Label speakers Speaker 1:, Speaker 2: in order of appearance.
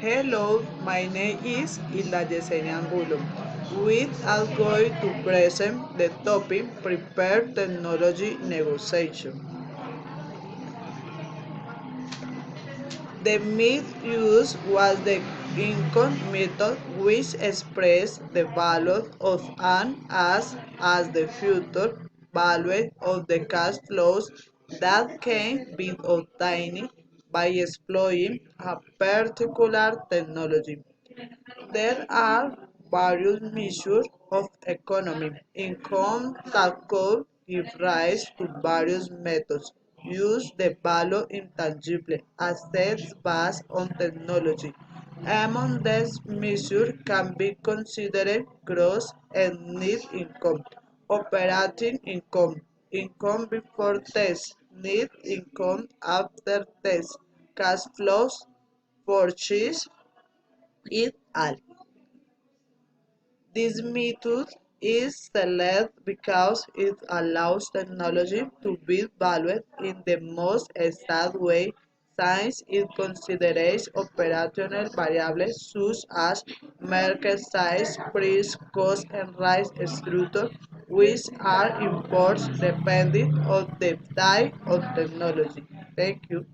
Speaker 1: Hello, my name is Hilda Yesenia Angulo. We are going to present the topic Prepared Technology Negotiation. The mid-use was the income method which expressed the value of an asset as the future value of the cash flows that can be obtained by exploiting a particular technology. There are various measures of economic income that could give rise to various methods. Use the value intangible assets based on technology. Among these measures can be considered gross and net income, operating income, income before tax, net income after tax, cash flows, purchase, et al. This method is selected because it allows technology to be valued in the most exact way since it considers operational variables such as market size, price, cost, and risk structure, which are imports depending on the type of technology. Thank you.